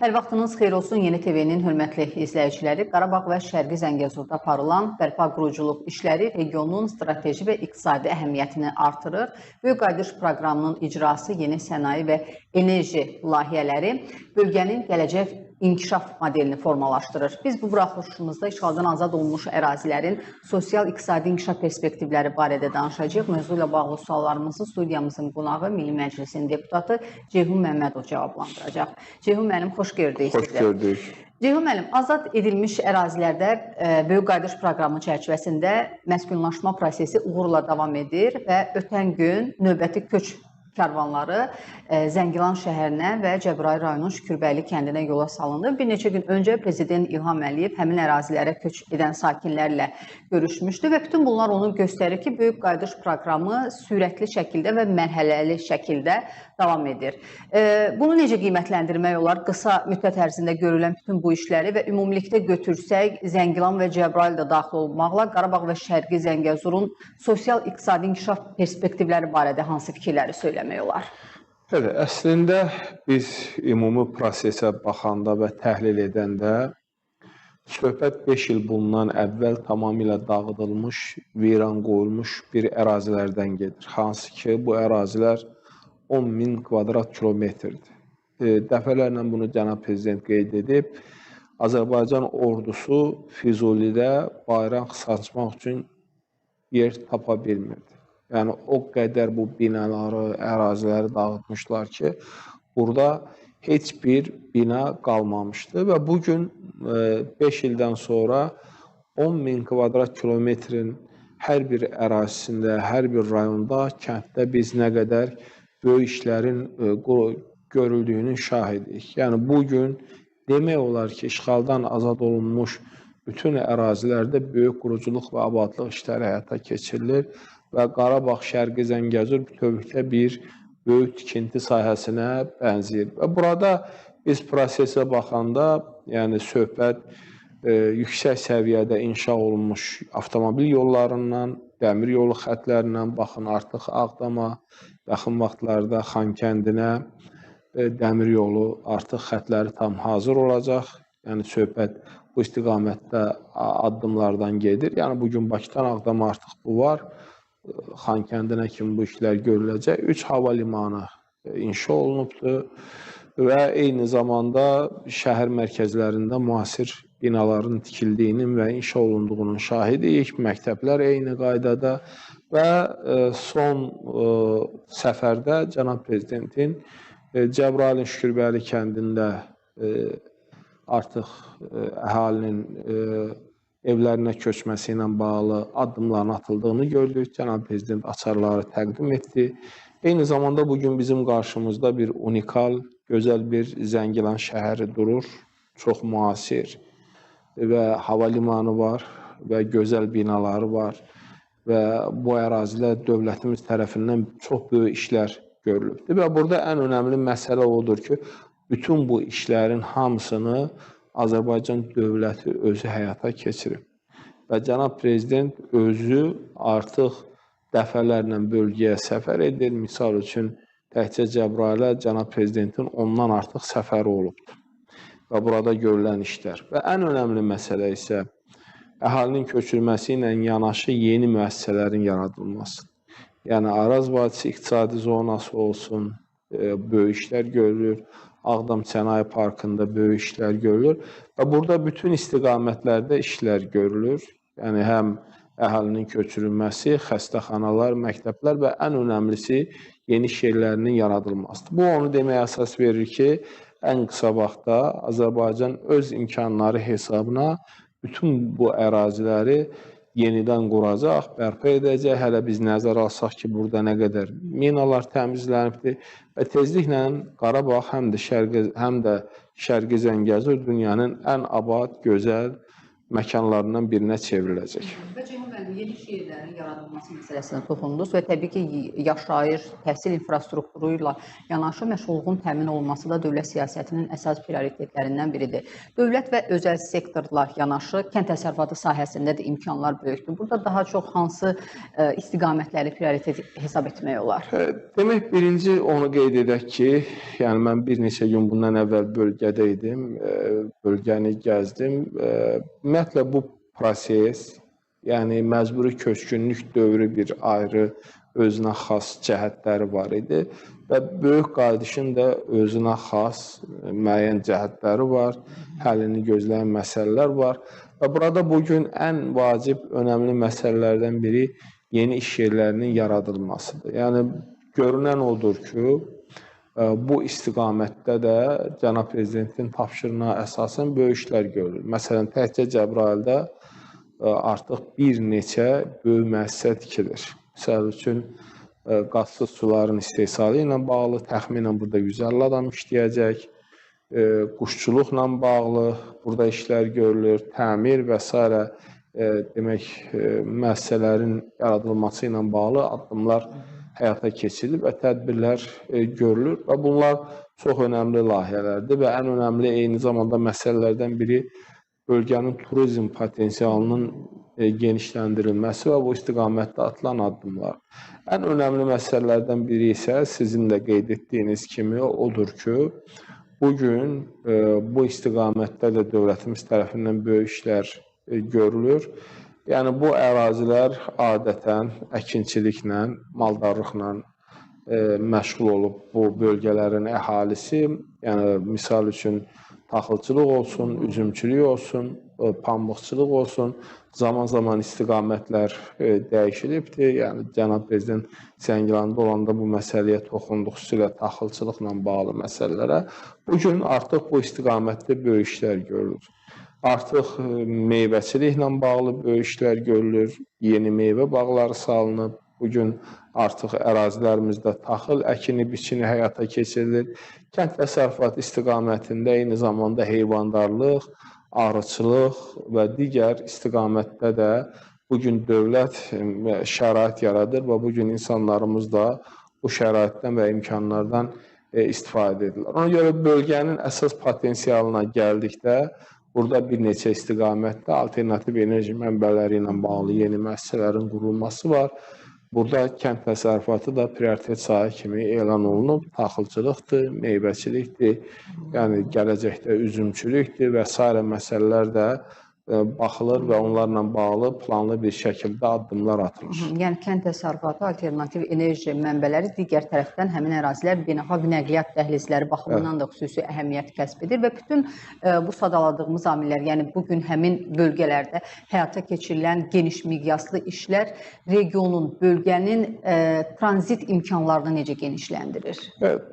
Hər vaxtınız xeyir olsun Yeni TV-nin hörmətli izləyiciləri. Qarabağ və Şərqi Zəngəzurda aparılan bərpa quruculuq işləri regionun strateji və iqtisadi əhəmiyyətini artırır. Böyük qayıdış proqramının icrası, yeni sənaye və enerji layihələri bölgənin gələcək inkişaf modelini formalaşdırır. Biz bu buraxılışımızda işğaldan azad olunmuş ərazilərin sosial-iqtisadi inkişaf perspektivləri barədə danışacağıq. Mövzu ilə bağlı suallarımızı studiyamızın qonağı Milli Məclisin deputatı Ceyhun Məmmədov cavablandıracaq. Ceyhun müəllim, xoş gördük. Xoş gördük. Ceyhun müəllim, azad edilmiş ərazilərdə Böyük qayıdış proqramı çərçivəsində məskunlaşma prosesi uğurla davam edir və ötən gün növbəti köç karvanları Zəngilan şəhərinə və Cəbrayıl rayonunun Şükürbəyli kəndinə yola salındı. Bir neçə gün öncə Prezident İlham Əliyev həmin ərazilərə köç edən sakinlərlə görüşmüşdü və bütün bunlar onu göstərir ki, Böyük qayıdış proqramı sürətli şəkildə və mərhələli şəkildə davam edir. Bunu necə qiymətləndirmək olar? Qısa müddət ərzində görülən bütün bu işləri və ümumilikdə götürsək, Zəngilan və Cəbrayıl da daxil olmaqla Qarabağ və Şərqi Zəngəzurun sosial-iqtisadi inkişaf perspektivləri barədə hansı fikirləri söyləmək olar? Evet, əslində biz ümumi prosesə baxanda və təhlil edəndə söhbət 5 il bundan əvvəl tamamilə dağıdılmış, viran qoyulmuş bir ərazilərdən gedir. Hansı ki, bu ərazilər 10.000 kvadrat kilometrdir. Dəfələrlə bunu Cənab Prezident qeyd edib, Azərbaycan ordusu Füzulidə bayraq saçmaq üçün yer tapa bilmirdi. Yəni, o qədər bu binaları, əraziləri dağıtmışlar ki, burada heç bir bina qalmamışdı və bugün 5 ildən sonra 10.000 kvadrat kilometrin hər bir ərazisində, hər bir rayonda, kənddə biz nə qədər böyük işlərin görüldüyünün şahidik. Yəni, bugün demək olar ki, işğaldan azad olunmuş bütün ərazilərdə böyük quruculuq və abadlıq işləri həyata keçirilir və Qarabağ, Şərqi Zəngəzur bütövlükdə bir böyük tikinti sahəsinə bənzəyir. Və burada biz prosesə baxanda, yəni söhbət yüksək səviyyədə inşa olunmuş avtomobil yollarından, dəmir yolu xətlərindən, baxın artıq Ağdama, yaxın vaxtlarda Xankəndinə dəmir yolu artıq xətləri tam hazır olacaq. Yəni söhbət bu istiqamətdə addımlardan gedir. Yəni bugün Bakıdan Ağdama artıq bu var. Xankəndinə kimi bu işlər görüləcək. 3 hava limanı inşa olunubdur və eyni zamanda şəhər mərkəzlərində müasir binaların tikildiyinin və inşa olunduğunun şahidiyik. Məktəblər eyni qaydada və son səfərdə Cənab Prezidentin Cəbrayılın Şükürbəyli kəndində artıq əhalinin evlərinə köçməsi ilə bağlı addımların atıldığını gördük. Cənab Prezident açarları təqdim etdi. Eyni zamanda bugün bizim qarşımızda bir unikal, gözəl bir Zəngilan şəhəri durur. Çox müasir və hava limanı var və gözəl binaları var və bu ərazilər dövlətimiz tərəfindən çox böyük işlər görülübdür. Və burada ən önəmli məsələ odur ki, bütün bu işlərin hamısını Azərbaycan dövləti özü həyata keçirib. Və Cənab Prezident özü artıq dəfələrlə bölgəyə səfər edir. Misal üçün, təkcə Cəbrayılə Cənab Prezidentin ondan artıq səfəri olubdur. Və burada görülən işlər. Və ən önəmli məsələ isə əhalinin köçürməsi ilə yanaşı yeni müəssisələrin yaradılması. Yəni, Araz vadisi iqtisadi zonası olsun, böyük işlər görülür. Ağdam Sənaye Parkında böyük işlər görülür və burada bütün istiqamətlərdə işlər görülür. Yəni, həm əhalinin köçürülməsi, xəstəxanalar, məktəblər və ən önəmlisi yeni iş yerlərinin yaradılmasıdır. Bu, onu deməyə əsas verir ki, ən qısa vaxtda Azərbaycan öz imkanları hesabına bütün bu əraziləri yenidən quracaq, bərpa edəcək. Hələ biz nəzərə alsaq ki, burada nə qədər minalar təmizlənibdir və tezliklə Qarabağ həm də Şərqi Zəngəzur dünyanın ən abad, gözəl məkanlarından birinə çevriləcək. Və Ceyhun müəllim, yeni iş yerlərinin yaradılması məsələsinə toxundunuz və təbii ki, yaşayış, təhsil infrastrukturu ilə yanaşı məşğulluğun təmin olunması da dövlət siyasətinin əsas prioritetlərindən biridir. Dövlət və özəl sektorlar yanaşı kənd təsərrüfatı sahəsində də imkanlar böyükdür. Burada daha çox hansı istiqamətləri prioritet hesab etmək olar? Demək, birinci onu qeyd edək ki, yəni mən bir neçə gün bundan əvvəl bölgədə idim, bölgəni gəzdim. Ümumiyyətlə bu proses, yəni məcburi köçkünlük dövrü bir ayrı özünə xas cəhətləri var idi və böyük qayıdışın da özünə xas müəyyən cəhətləri var, həllini gözləyən məsələlər var və burada bugün ən vacib, önəmli məsələlərdən biri yeni iş yerlərinin yaradılmasıdır. Yəni görünən odur ki, bu istiqamətdə də Cənab Prezidentin tapşırığına əsasən böyük işlər görülür. Məsələn, təkcə Cəbrayılda artıq bir neçə böyük müəssisə tikilir. Məsəl üçün, qazsız suların istehsalı ilə bağlı təxminən burada 150 adam işləyəcək, quşçuluqla bağlı burada işlər görülür, təmir və s. Demək, müəssisələrin yaradılması ilə bağlı addımlar həyata keçirilib və tədbirlər görülür və bunlar çox önəmli layihələrdir və ən önəmli eyni zamanda məsələlərdən biri bölgənin turizm potensialının genişləndirilməsi və bu istiqamətdə atılan addımlar. Ən önəmli məsələlərdən biri isə sizin də qeyd etdiyiniz kimi odur ki, bugün bu istiqamətdə də dövlətimiz tərəfindən böyük işlər görülür. Yəni bu ərazilər adətən əkinçiliklə, maldarlıqla məşğul olub bu bölgələrin əhalisi. Yəni misal üçün taxılçılıq olsun, üzümçülük olsun, pambıqçılıq olsun, zaman-zaman istiqamətlər dəyişilibdir. Yəni Cənab Prezident Zəngilanda olanda bu məsələyə toxundu, xüsusilə taxılçılıqla bağlı məsələlərə. Bugün artıq bu istiqamətdə böyük işlər görülür. Artıq meyvəçiliklə bağlı böyük işlər görülür, yeni meyvə bağları salınıb. Bugün artıq ərazilərimizdə taxıl əkini, biçini həyata keçirilir. Kənd təsərrüfatı istiqamətində eyni zamanda heyvandarlıq, arıçılıq və digər istiqamətdə də bugün dövlət şərait yaradır və bugün insanlarımız da bu şəraitdən və imkanlardan istifadə edirlər. Ona görə bölgənin əsas potensialına gəldikdə, burada bir neçə istiqamətdə alternativ enerji mənbələri ilə bağlı yeni müəssisələrin qurulması var. Burada kənd təsərrüfatı da prioritet sahə kimi elan olunub, taxılçılıqdır, meyvəçilikdir, yəni gələcəkdə üzümçülükdür və s. məsələlər də baxılır və onlarla bağlı planlı bir şəkildə addımlar atılır. Yəni kənd təsərrüfatı, alternativ enerji mənbələri, digər tərəfdən həmin ərazilər beynəlxalq nəqliyyat dəhlizləri baxımından da xüsusi əhəmiyyət kəsb edir və bütün bu sadaladığımız amillər, yəni bugün həmin bölgələrdə həyata keçirilən geniş miqyaslı işlər regionun, bölgənin tranzit imkanlarını necə genişləndirir?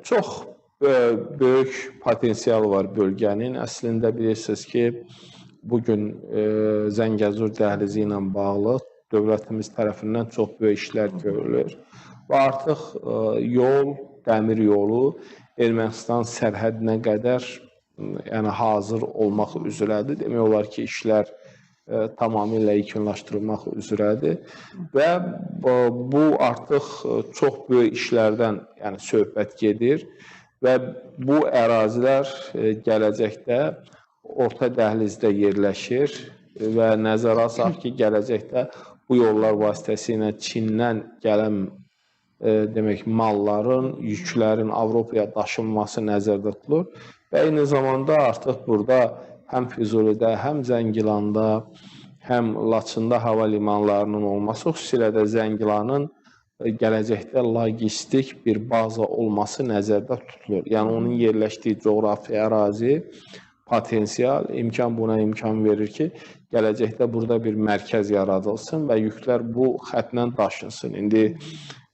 Çox böyük potensial var bölgənin. Əslində bilirsiniz ki, bugün Zəngəzur dəhlizi ilə bağlı dövlətimiz tərəfindən çox böyük işlər görülür və artıq yol, dəmir yolu Ermənistan sərhədinə qədər hazır olmaq üzrədir. Demək olar ki, işlər tamamilə yekunlaşdırılmaq üzrədir və bu artıq çox böyük işlərdən söhbət gedir və bu ərazilər gələcəkdə orta dəhlizdə yerləşir və nəzərə alsaq ki, gələcəkdə bu yollar vasitəsilə Çindən gələn demək malların, yüklərin Avropaya daşınması nəzərdə tutulur və eyni zamanda artıq burada həm Füzulidə, həm Zəngilanda, həm Laçında hava limanlarının olması, xüsusilə də Zəngilanın gələcəkdə logistik bir baza olması nəzərdə tutulur. Yəni onun yerləşdiyi coğrafi ərazi, potensial, buna imkan verir ki, gələcəkdə burada bir mərkəz yaradılsın və yüklər bu xətlə daşınsın. İndi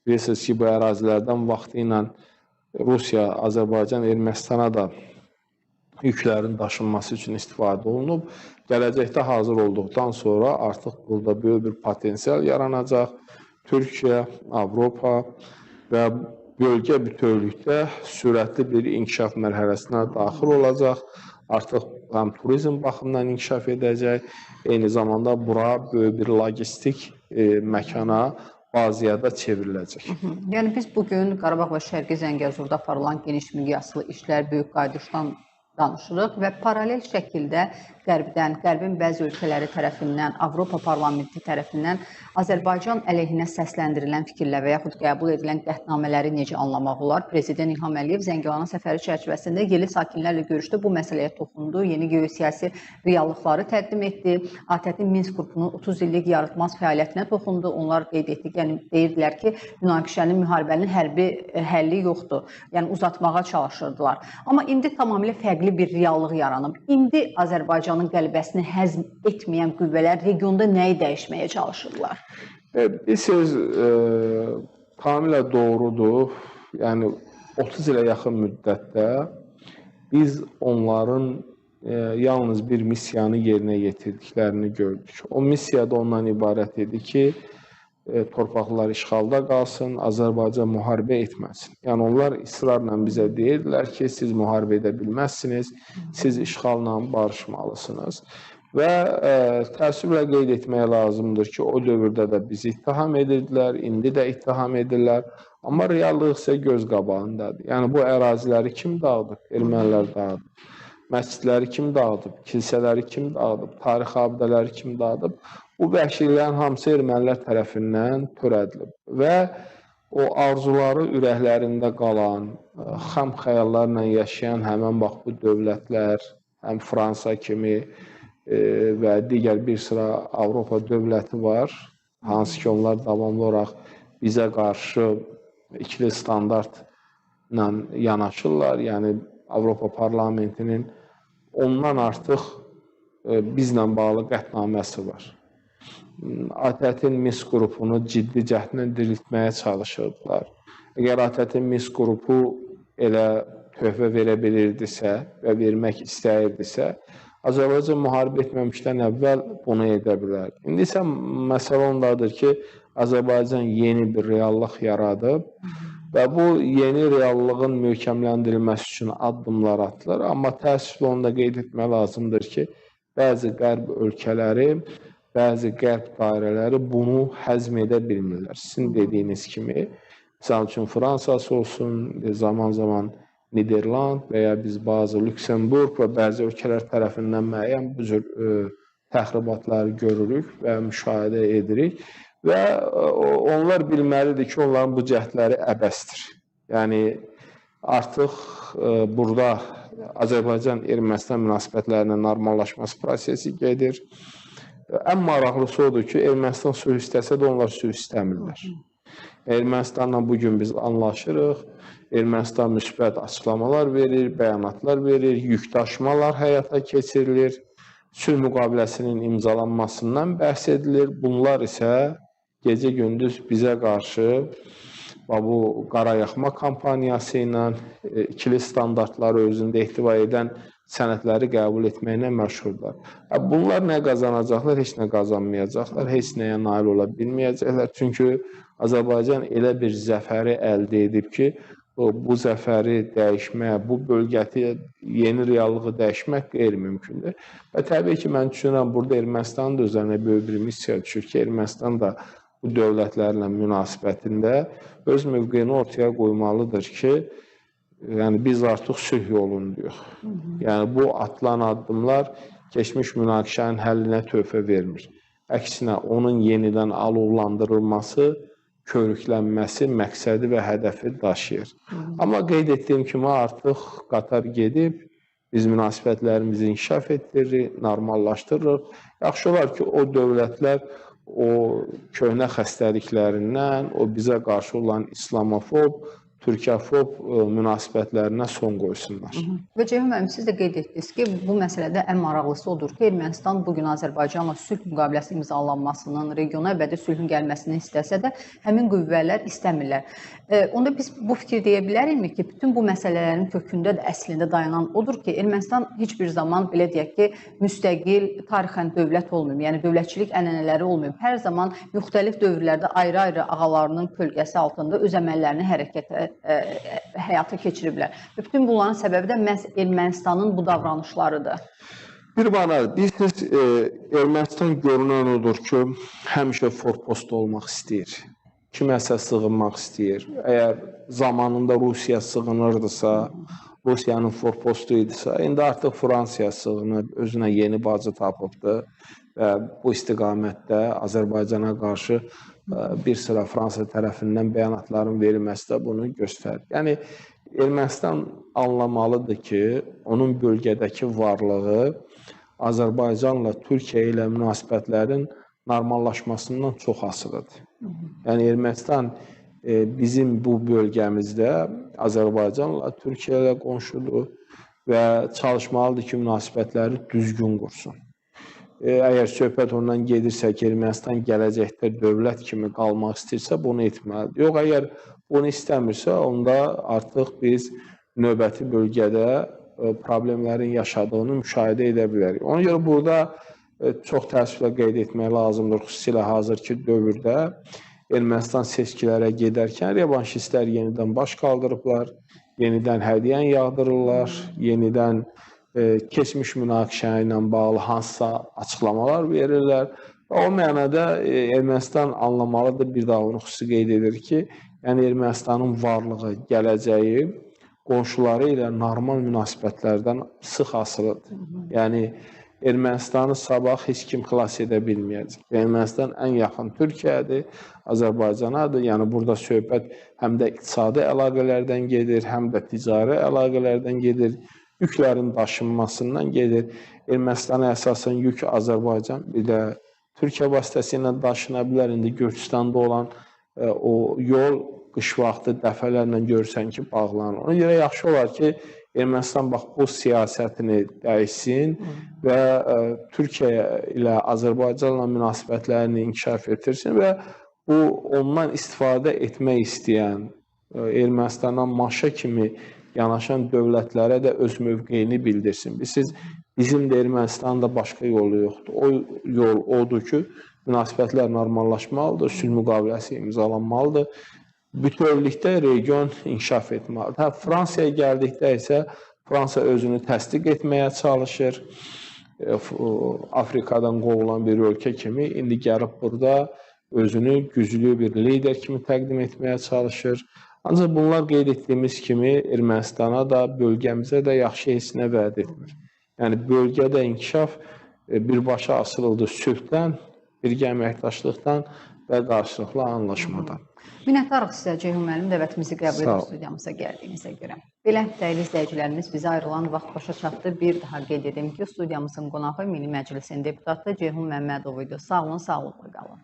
bilirsiniz ki, bu ərazilərdən vaxtı ilə Rusiya, Azərbaycan, Ermənistana da yüklərin daşınması üçün istifadə olunub. Gələcəkdə hazır olduqdan sonra artıq burada böyük bir potensial yaranacaq. Türkiyə, Avropa və bölgə bütövlükdə sürətli bir inkişaf mərhələsinə daxil olacaq. Artıq həm turizm baxımından inkişaf edəcək, eyni zamanda bura böyük bir logistik məkana, bazaya da çevriləcək. Yəni biz bugün Qarabağ və Şərqi Zəngəzurda aparılan geniş miqyaslı işlər, böyük qayıdışdan danışırıq və paralel şəkildə Qərbin bəzi ölkələri tərəfindən, Avropa Parlamenti tərəfindən Azərbaycan əleyhinə səsləndirilən fikirlər və yaxud qəbul edilən qətnamələri necə anlamaq olar? Prezident İlham Əliyev Zəngilana səfəri çərçivəsində yerli sakinlərlə görüşdə bu məsələyə toxundu, yeni geosiyasi reallıqları təqdim etdi. ATƏT-in Minsk qrupunun 30 illik yaratmaz fəaliyyətinə toxundu. Onlar qeyd etdi, yəni deyirdilər ki, münaqişənin, müharibənin hərbi həlli yoxdur. Yəni uzatmağa çalışırdılar. Amma indi tamamilə fərqli bir reallıq yaranıb. İndi Azərbaycanın qəlbəsini həzm etməyən qüvvələr regionda nəyi dəyişməyə çalışırlar? Bilirsiniz, tamamilə doğrudur. Yəni 30 ilə yaxın müddətdə biz onların yalnız bir missiyanı yerinə yetirdiklərini gördük. O missiya da ondan ibarət idi ki, torpaqlar işğalda qalsın, Azərbaycan müharibə etməsin. Yəni onlar israrla bizə deyirdilər ki, siz müharibə edə bilməzsiniz, siz işğalla barışmalısınız. Və təəssüflə qeyd etmək lazımdır ki, o dövrdə də bizi ittiham edirdilər, indi də ittiham edirlər. Amma reallıq isə göz qabağındadır. Yəni bu əraziləri kim dağıdıb? Ermənilər dağıdıb. Məscidləri kim dağıdıb? Kilsələri kim dağıdıb? Tarix abidələri kim dağıdıb? Bu vəhşiliklərin hamısı ermənilər tərəfindən törədilib və o arzuları ürəklərində qalan, xam xəyallarla yaşayan həmən bax bu dövlətlər, həm Fransa kimi və digər bir sıra Avropa dövləti var, hansı ki onlar davamlı olaraq bizə qarşı ikili standartla yanaşırlar. Yəni Avropa Parlamentinin ondan artıq bizlə bağlı qətnaməsi var. ATƏT-in Minsk qrupunu ciddi cəhdlə diriltməyə çalışırdılar. Əgər ATƏT-in Minsk qrupu elə töhfə verə bilirdisə və vermək istəyirdisə, Azərbaycan müharibə etməmişdən əvvəl bunu edə bilər. İndi isə məsələ ondadır ki, Azərbaycan yeni bir reallıq yaradıb və bu yeni reallığın möhkəmləndirilməsi üçün addımlar atılır. Amma təəssüflə onu da qeyd etmək lazımdır ki, bəzi qərb ölkələri, bəzi qərb dairələri bunu həzm edə bilmirlər. Sizin dediyiniz kimi, misal üçün Fransası olsun, zaman-zaman Niderland və ya biz bazı Lüksemburg və bəzi ölkələr tərəfindən müəyyən bu cür təxribatları görürük və müşahidə edirik və onlar bilməlidir ki, onların bu cəhdləri əbəsdir. Yəni artıq burada Azərbaycan-Ermənistan münasibətlərinin normallaşması prosesi gedir. Ən maraqlısı odur ki, Ermənistan sülh istəsə də onlar sülh istəmirlər. Ermənistanla bugün biz anlaşırıq, Ermənistan müsbət açıqlamalar verir, bəyanatlar verir, yükdaşımalar həyata keçirilir, sülh müqaviləsinin imzalanmasından bəhs edilir. Bunlar isə gecə-gündüz bizə qarşı bu qarayaxma kampaniyası ilə ikili standartları özündə ehtiva edən sənədləri qəbul etməklə məşğullar. Bunlar nə qazanacaqlar, heç nə qazanmayacaqlar, heç nəyə nail ola bilməyəcəklər. Çünki Azərbaycan elə bir zəfəri əldə edib ki, bu zəfəri dəyişmək, bu bölgəti yeni reallığı dəyişmək qeyri-mümkündür. Və təbii ki, mən düşünürəm, burada Ermənistanın da üzərinə böyük bir missiya düşür ki, Ermənistan da bu dövlətlərlə münasibətində öz mövqeyini ortaya qoymalıdır ki, yəni biz artıq sülh yolundayıq. Yəni bu atılan addımlar keçmiş münaqişənin həllinə töhfə vermir. Əksinə, onun yenidən alovlandırılması, körüklənməsi məqsədi və hədəfi daşıyır. Amma qeyd etdiyim kimi artıq qatar gedib, biz münasibətlərimizi inkişaf etdiririk, normallaşdırırıq. Yaxşı olar ki, o dövlətlər o köhnə xəstəliklərindən, o bizə qarşı olan islamofob, türkəfob münasibətlərinə son qoysunlar. Və Ceyhun müəllim, siz də qeyd etdiniz ki, bu məsələdə ən maraqlısı odur ki, Ermənistan bugün Azərbaycanla sülh müqaviləsi imzalanmasının, regiona əbədi sülhün gəlməsini istəsə də, həmin qüvvələr istəmirlər. Onda biz bu fikir deyə bilərikmi ki, bütün bu məsələlərin kökündə də əslində dayanan odur ki, Ermənistan heç bir zaman, belə deyək ki, müstəqil, tarixən dövlət olmayıb, yəni dövlətçilik ənənələri olmayıb. Hər zaman müxtəlif dövrlərdə ayrı-ayrı ağalarının kölgəsi altında öz əməllərini hərəkətə həyata keçiriblər. Və bütün bunların səbəbi də məhz Ermənistanın bu davranışlarıdır. Bir bana, bilirsiniz, Ermənistan görünən odur ki, həmişə forpost olmaq istəyir. Kiməsə sığınmaq istəyir. Əgər zamanında Rusiya sığınırdısa, Rusiyanın forpostu idisə, indi artıq Fransaya sığınıb, özünə yeni bacı tapıbdır və bu istiqamətdə Azərbaycana qarşı bir sıra Fransa tərəfindən bəyanatların verilməsi də bunu göstərir. Yəni, Ermənistan anlamalıdır ki, onun bölgədəki varlığı Azərbaycanla Türkiyə ilə münasibətlərin normallaşmasından çox asılıdır. Yəni, Ermənistan bizim bu bölgəmizdə Azərbaycanla Türkiyə ilə qonşudur və çalışmalıdır ki, münasibətləri düzgün qursun. Əgər söhbət ondan gedirsə ki, Ermənistan gələcəkdə dövlət kimi qalmaq istəyirsə, bunu etməlidir. Yox, əgər bunu istəmirsə, onda artıq biz növbəti bölgədə problemlərin yaşadığını müşahidə edə bilərik. Ona görə burada çox təəssüflə qeyd etmək lazımdır, xüsusilə hazırki dövrdə Ermənistan seçkilərə gedərkən revanşistlər yenidən baş qaldırıblar, yenidən hədiyyə yağdırırlar, yenidən keçmiş münaqişə ilə bağlı hansısa açıqlamalar verirlər. O mənada Ermənistan anlamalıdır, bir daha onu xüsusi qeyd edir ki, yəni Ermənistanın varlığı, gələcəyi qonşuları ilə normal münasibətlərdən sıx asılıdır. Yəni Ermənistanı sabah heç kim xilas edə bilməyəcək. Ermənistan ən yaxın Türkiyədir, Azərbaycanadır. Yəni burada söhbət həm də iqtisadi əlaqələrdən gedir, həm də ticari əlaqələrdən gedir. Yüklərin daşınmasından gedir. Ermənistana əsasən yük Azərbaycan, bir də Türkiyə vasitəsilə daşına bilər. İndi Gürcüstanda olan o yol qış vaxtı dəfələrlə görürsən ki, bağlanır. Ona görə yaxşı olar ki, Ermənistan bax bu siyasətini dəyişsin və Türkiyə ilə Azərbaycanla münasibətlərini inkişaf etdirsin və bu ondan istifadə etmək istəyən Ermənistandan maşa kimi yanaşan dövlətlərə də öz mövqeyini bildirsin. Bizim də Ermənistanın da başqa yolu yoxdur. O yol odur ki, münasibətlər normallaşmalıdır, sülh müqaviləsi imzalanmalıdır. Bütövlükdə region inkişaf etməlidir. Fransaya gəldikdə isə Fransa özünü təsdiq etməyə çalışır. Afrikadan qovulan bir ölkə kimi indi gəlib burada özünü güclü bir lider kimi təqdim etməyə çalışır. Ancaq bunlar qeyd etdiyimiz kimi Ermənistana da, bölgəmizə də yaxşı heçnə vəd etmir. Yəni, bölgədə inkişaf birbaşa asılıdır sülhdən, birgə əməkdaşlıqdan və qarşılıqlı anlaşmadan. Minnətdarıq sizə Ceyhun müəllim, dəvətimizi qəbul edib studiyamıza gəldiyinizə görə. Belə, dəyərli izləyicilərimiz, bizə ayrılan vaxt başa çatdı. Bir daha qeyd edim ki, studiyamızın qonağı Milli Məclisin deputatı Ceyhun Məmmədov idi. Sağ olun, sağlıqla qalın.